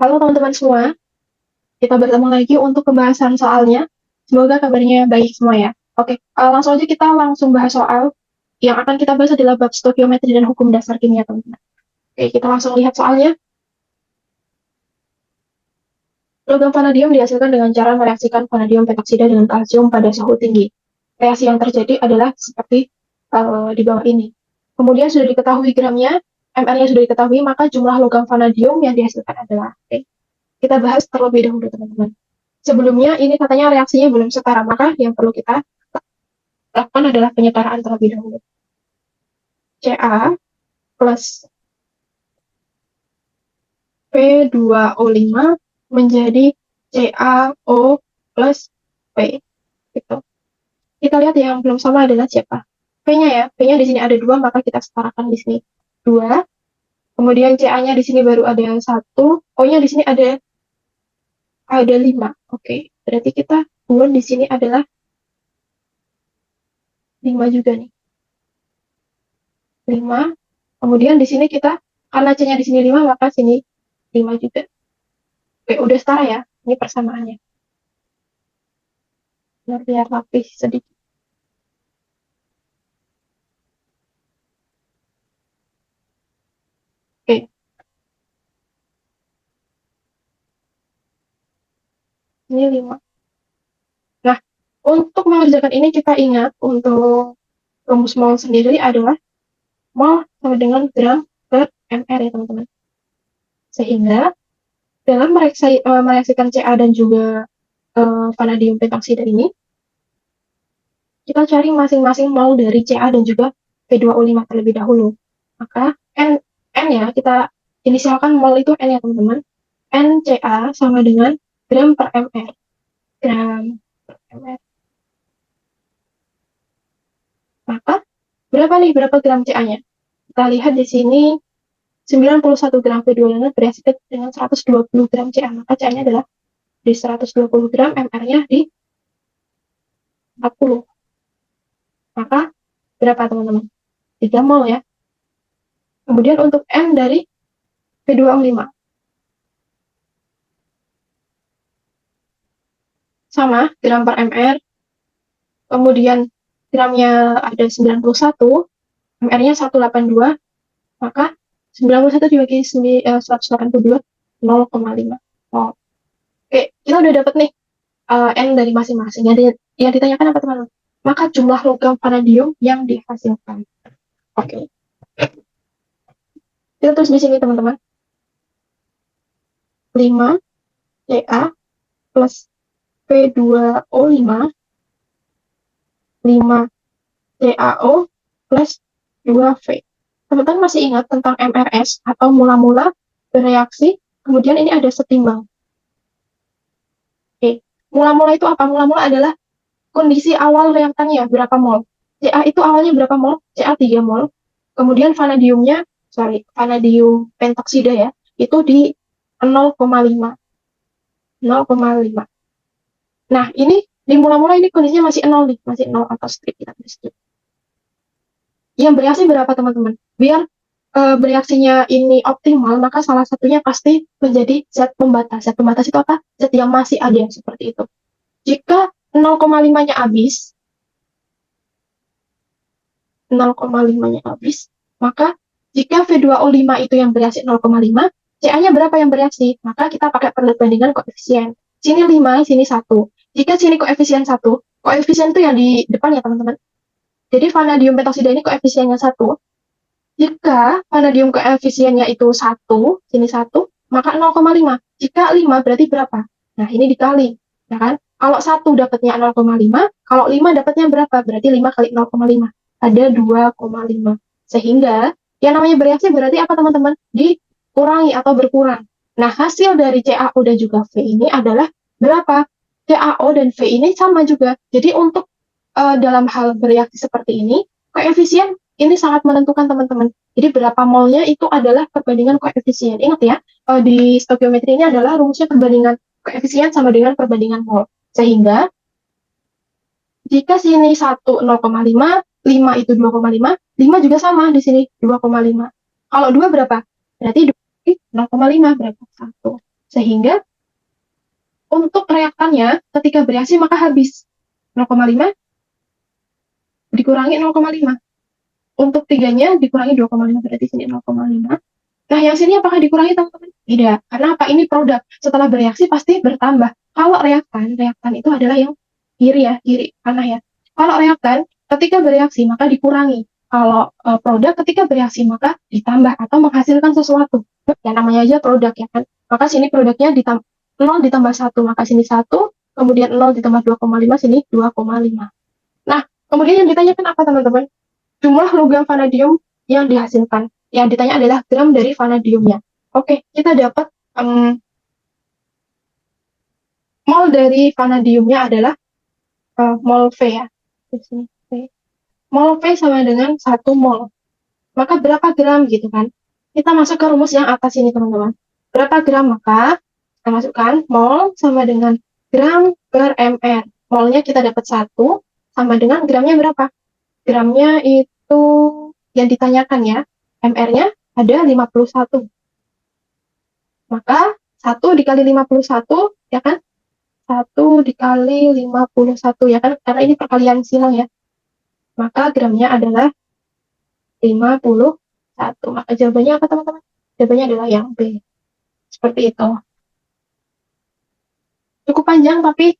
Halo teman-teman semua, kita bertemu lagi untuk pembahasan soalnya. Semoga kabarnya baik semua ya. Oke, langsung aja kita langsung bahas soal yang akan kita bahas adalah bab stoikiometri dan hukum dasar kimia, teman-teman. Oke, kita langsung lihat soalnya. Logam vanadium dihasilkan dengan cara mereaksikan vanadium pentaksida dengan kalsium pada suhu tinggi. Reaksi yang terjadi adalah seperti di bawah ini. Kemudian sudah diketahui gramnya, MR-nya sudah diketahui, maka jumlah logam vanadium yang dihasilkan adalah. Oke, kita bahas terlebih dahulu, teman-teman. Sebelumnya ini katanya reaksinya belum setara, maka yang perlu kita lakukan adalah penyetaraan terlebih dahulu. Ca plus P2O5 menjadi CaO plus P. Gitu. Kita lihat yang belum sama adalah siapa? P-nya ya. P-nya di sini ada 2, maka kita setarakan di sini 2. Kemudian Ca-nya di sini baru ada 1. O-nya di sini ada 5. Oke, berarti kita buat di sini adalah 5 juga nih. 5. Kemudian di sini kita, karena C-nya di sini 5, maka sini 5 juga. Oke, udah setara ya. Ini persamaannya. Biar rapih sedikit. Oke. Ini 5. Nah, untuk mengerjakan ini kita ingat untuk rumus mol sendiri adalah mol sama dengan gram per mr ya teman-teman. Sehingga dalam mereaksikan Ca dan juga vanadium pentaksida ini, kita cari masing-masing mol dari Ca dan juga P2O5 terlebih dahulu. Maka N ya, kita inisialkan mol itu N ya teman-teman. NCa sama dengan gram per mr. Gram per mr. Maka berapa gram Ca-nya? Kita lihat di sini 91 gram P2O5 bereaksi dengan 120 gram Ca. Maka Ca-nya adalah di 120 gram, MR-nya di 40. Maka berapa teman-teman? 3 mol ya. Kemudian untuk M dari P2O5. Sama, gram per MR. Kemudian gramnya ada 91, MR-nya 182, maka 91 dibagi 182, 0,5. Oh. Oke, kita udah dapet nih N dari masing-masing. Yang ditanyakan apa teman-teman? Maka jumlah logam vanadium yang dihasilkan. Oke. Kita tulis di sini teman-teman. 5 Ca plus P2O5 5 CaO plus 2V. Teman-teman masih ingat tentang MRS atau mula-mula bereaksi, kemudian ini ada setimbang. Oke, mula-mula itu apa? Mula-mula adalah kondisi awal reaktannya, berapa mol. Ca itu awalnya berapa mol? Ca 3 mol. Kemudian vanadium pentaksida ya, itu di 0,5. 0,5. Nah, ini di mula-mula ini kondisinya masih 0 nih, masih 0 atau strip, kita tulis strip. Yang bereaksi berapa teman-teman? Biar bereaksinya ini optimal, maka salah satunya pasti menjadi zat pembatas. Zat pembatas itu apa? Zat yang masih ada, seperti itu. Jika 0,5-nya habis, 0,5-nya habis, maka jika V2O5 itu yang bereaksi 0,5, Ca-nya berapa yang bereaksi? Maka kita pakai perbandingan koefisien. Sini 5, sini 1. Jika sini koefisien 1, koefisien itu yang di depan ya teman-teman. Jadi vanadium pentaksida ini koefisiennya 1. Jika vanadium koefisiennya itu 1, sini 1, maka 0,5. Jika 5 berarti berapa? Nah, ini dikali, ya kan? Kalau 1 dapatnya 0,5, kalau 5 dapatnya berapa? Berarti 5 kali 0,5. Ada 2,5. Sehingga, yang namanya bereaksi berarti apa teman-teman? Dikurangi atau berkurang. Nah, hasil dari CaO dan juga V ini adalah berapa? CaO dan V ini sama juga. Jadi untuk dalam hal bereaksi seperti ini, koefisien ini sangat menentukan teman-teman. Jadi berapa molnya itu adalah perbandingan koefisien. Ingat ya, di stoikiometri ini adalah rumusnya perbandingan koefisien sama dengan perbandingan mol. Sehingga jika sini 1 0,5, 5 itu 2,5, 5 juga sama di sini 2,5. Kalau 2 berapa? Berarti 2 0,5 berapa? 1. Sehingga untuk reaktannya ketika bereaksi maka habis 0,5 dikurangi 0,5. Untuk tiganya dikurangi 2,5, berarti sini 0,5. Nah, yang sini apakah dikurangi, teman-teman? Tidak. Karena apa? Ini produk. Setelah bereaksi pasti bertambah. Kalau reaktan itu adalah yang kiri panah ya. Kalau reaktan ketika bereaksi maka dikurangi. Kalau produk ketika bereaksi maka ditambah atau menghasilkan sesuatu. Ya namanya aja produk ya kan. Maka sini produknya 0 ditambah 1, maka sini 1, kemudian 0 ditambah 2,5, sini 2,5. Nah, kemudian yang ditanyakan apa, teman-teman? Jumlah logam vanadium yang dihasilkan. Yang ditanya adalah gram dari vanadiumnya. Oke, kita dapat mol dari vanadiumnya adalah mol V ya. Di sini, V. Mol V sama dengan 1 mol. Maka berapa gram gitu kan? Kita masuk ke rumus yang atas ini, teman-teman. Berapa gram? Maka kita masukkan mol sama dengan gram per mr. Molnya kita dapat 1 sama dengan gramnya berapa? Gramnya itu yang ditanyakan ya. MR-nya ada 51. Maka 1 dikali 51 ya kan? 1 dikali 51 ya kan? Karena ini perkalian silang ya. Maka gramnya adalah 51. Maka jawabannya apa, teman-teman? Jawabannya adalah yang B. Seperti itu. Cukup panjang tapi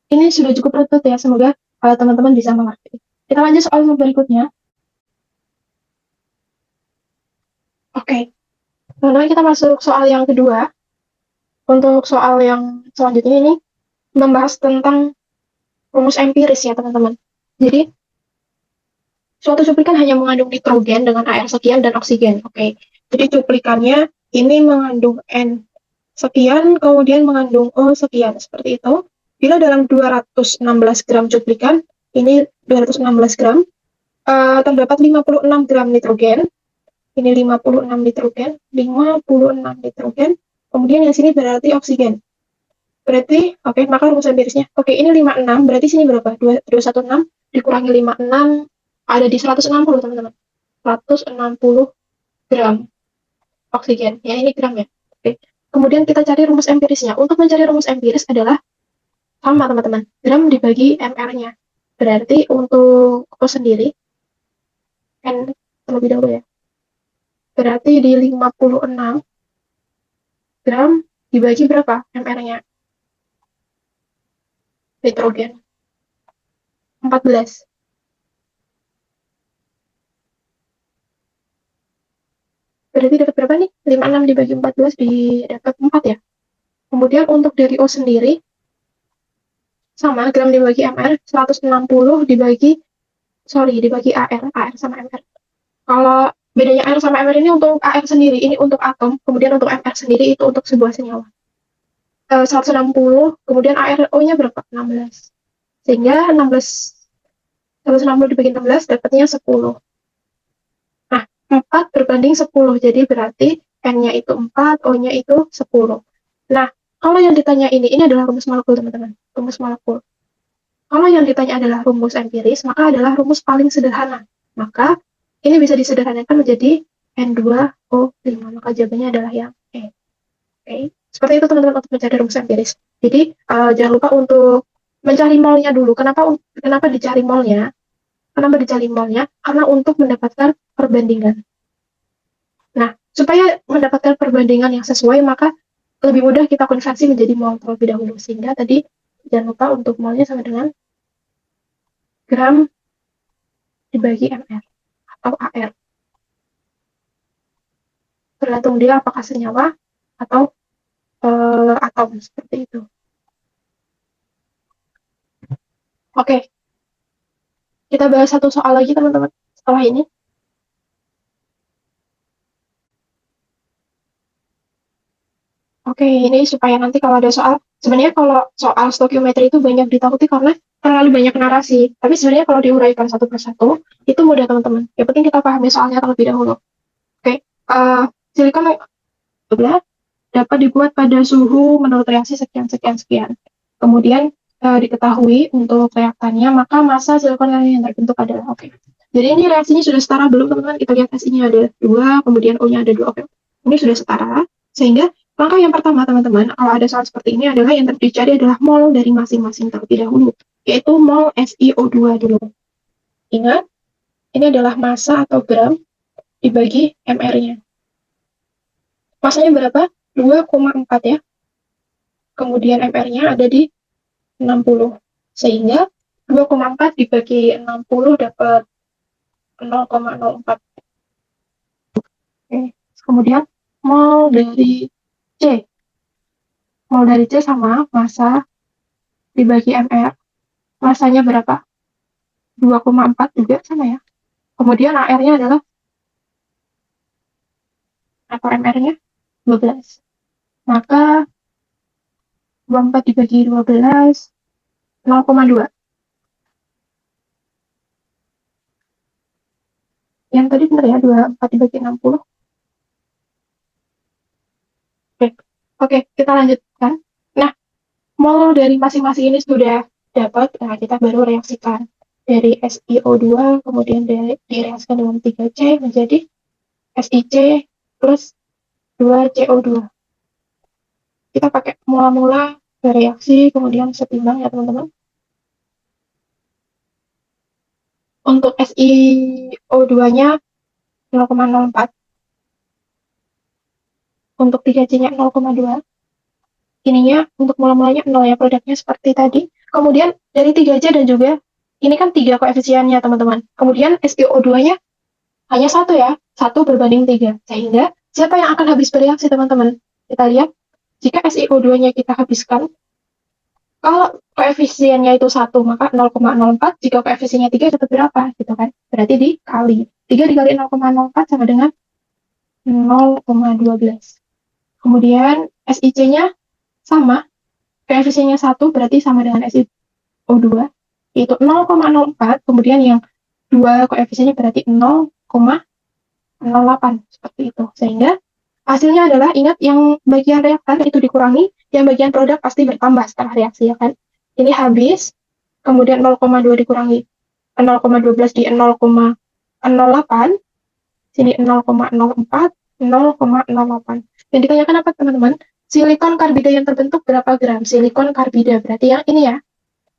ini sudah cukup runtuh ya. Semoga teman-teman bisa mengerti. Kita lanjut soal berikutnya. Oke. Nah, kita masuk soal yang kedua. Untuk soal yang selanjutnya ini membahas tentang rumus empiris ya, teman-teman. Jadi, suatu cuplikan hanya mengandung nitrogen dengan air sekian dan oksigen. Oke. Jadi cuplikannya ini mengandung N sekian, kemudian mengandung O sekian. Seperti itu. Bila dalam 216 gram cuplikan, ini 216 gram, terdapat 56 gram nitrogen. Ini 56 nitrogen, 56 nitrogen. Kemudian yang sini berarti oksigen. Berarti, oke, maka rumus empirisnya. Oke, ini 56, berarti sini berapa? 216 dikurangi 56, ada di 160, teman-teman. 160 gram oksigen. Ya, ini gram ya. Oke. Kemudian kita cari rumus empirisnya. Untuk mencari rumus empiris adalah sama, teman-teman. Gram dibagi MR-nya. Berarti untuk O sendiri, N terlebih dahulu ya. Berarti di 56 gram dibagi berapa MR-nya? Nitrogen. 14. Berarti dapat berapa nih? 56 dibagi 14 dapat 4 ya. Kemudian untuk dari O sendiri, sama gram dibagi MR, 160 dibagi AR sama MR. Kalau bedanya AR sama MR ini untuk AR sendiri, ini untuk atom, kemudian untuk MR sendiri itu untuk sebuah senyawa. 160, kemudian ARO-nya berapa? 16. Sehingga 160 dibagi 16 dapatnya 10. Nah, 4 berbanding 10, jadi berarti N-nya itu 4, O-nya itu 10. Nah, kalau yang ditanya ini adalah rumus molekul, teman-teman. Rumus molekul. Kalau yang ditanya adalah rumus empiris, maka adalah rumus paling sederhana. Maka ini bisa disederhanakan menjadi N2O5. Maka jawabannya adalah yang E. Oke. Seperti itu, teman-teman, untuk mencari rumus empiris. Jadi, jangan lupa untuk mencari molnya dulu. Kenapa dicari molnya? Kenapa dicari molnya? Karena untuk mendapatkan perbandingan. Nah, supaya mendapatkan perbandingan yang sesuai, maka lebih mudah kita konversi menjadi mol terlebih dahulu. Sehingga tadi, jangan lupa untuk molnya sama dengan gram dibagi MR atau AR. Tergantung dia apakah senyawa atau atom, seperti itu. Oke. Kita bahas satu soal lagi, teman-teman, setelah ini. Oke, ini supaya nanti kalau ada soal, sebenarnya kalau soal stokiometri itu banyak ditakuti karena terlalu banyak narasi. Tapi sebenarnya kalau diuraikan satu persatu, itu mudah, teman-teman. Yang penting kita pahami soalnya terlebih dahulu. Oke, silikon dapat dibuat pada suhu menurut reaksi sekian. Kemudian diketahui untuk reaktannya, maka massa silikon yang terbentuk adalah oke. Jadi ini reaksinya sudah setara belum, teman-teman? Kita lihat SI-nya ada 2, kemudian O-nya ada 2. Oke. Ini sudah setara, sehingga Maka yang pertama, teman-teman, kalau ada soal seperti ini adalah yang dicari adalah mol dari masing-masing terlebih dahulu, yaitu mol SiO2 dulu. Ingat, ini adalah massa atau gram dibagi mR-nya. Massanya berapa? 2,4 ya. Kemudian mR-nya ada di 60. Sehingga 2,4 dibagi 60 dapat 0,04. Oke. Kemudian mol dari C. Mol dari C sama massa dibagi mR. Massanya berapa? 2,4 juga sama ya. Kemudian AR-nya adalah, atau MR-nya 12. Maka 24 dibagi 12, 0,2. Yang tadi benar ya, 24 dibagi 60. Oke, kita lanjutkan. Nah, mol dari masing-masing ini sudah dapat, nah kita baru reaksikan. Dari SiO2, kemudian direaksikan dengan 3C menjadi SiC plus 2CO2. Kita pakai mula-mula reaksi, kemudian setimbang ya teman-teman. Untuk SiO2-nya 0,04. Untuk 3C-nya 0,2. Ininya untuk mula-mulanya 0 ya, produknya seperti tadi. Kemudian dari 3C dan juga, ini kan 3 koefisiennya teman-teman. Kemudian SiO2-nya hanya 1 ya, 1 berbanding 3. Sehingga siapa yang akan habis bereaksi teman-teman? Kita lihat, jika SiO2-nya kita habiskan, kalau koefisiennya itu 1, maka 0,04. Jika koefisiennya 3, dapat berapa? Gitu kan. Berarti dikali. 3 dikali 0,04 sama dengan 0,12. Kemudian SiC-nya sama. Koefisiennya 1 berarti sama dengan SiO2. Yaitu 0,04. Kemudian yang 2 koefisiennya berarti 0,08. Seperti itu. Sehingga hasilnya adalah, ingat yang bagian reaktan itu dikurangi, yang bagian produk pasti bertambah setelah reaksi ya kan. Ini habis, kemudian 0,2 dikurangi 0,12 di 0,08, sini 0,04, 0,08. Yang ditanyakan apa teman-teman? Silikon karbida yang terbentuk berapa gram? Silikon karbida, berarti yang ini ya.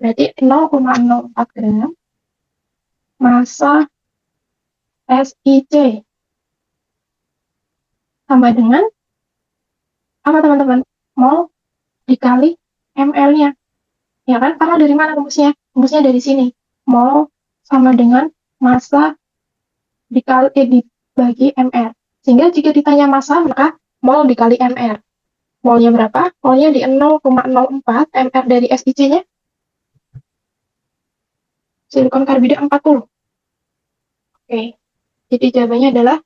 Berarti 0,04 gram massa SiC sama dengan apa teman-teman? Mol dikali ml-nya. Ya kan? Karena dari mana rumusnya? Rumusnya dari sini. Mol sama dengan massa dibagi mr. Sehingga jika ditanya massa, maka mol dikali mr. Molnya berapa? Molnya di 0,04, mr dari SiC-nya. Silikon karbida 40. Oke. Jadi jawabannya adalah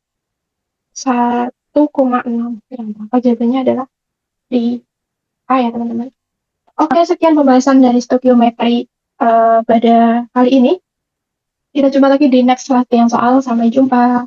1,6 gram. Maka jawabannya adalah di A ya teman-teman. Oke, sekian pembahasan dari stokiometri pada kali ini. Kita coba lagi di next latihan soal. Sampai jumpa.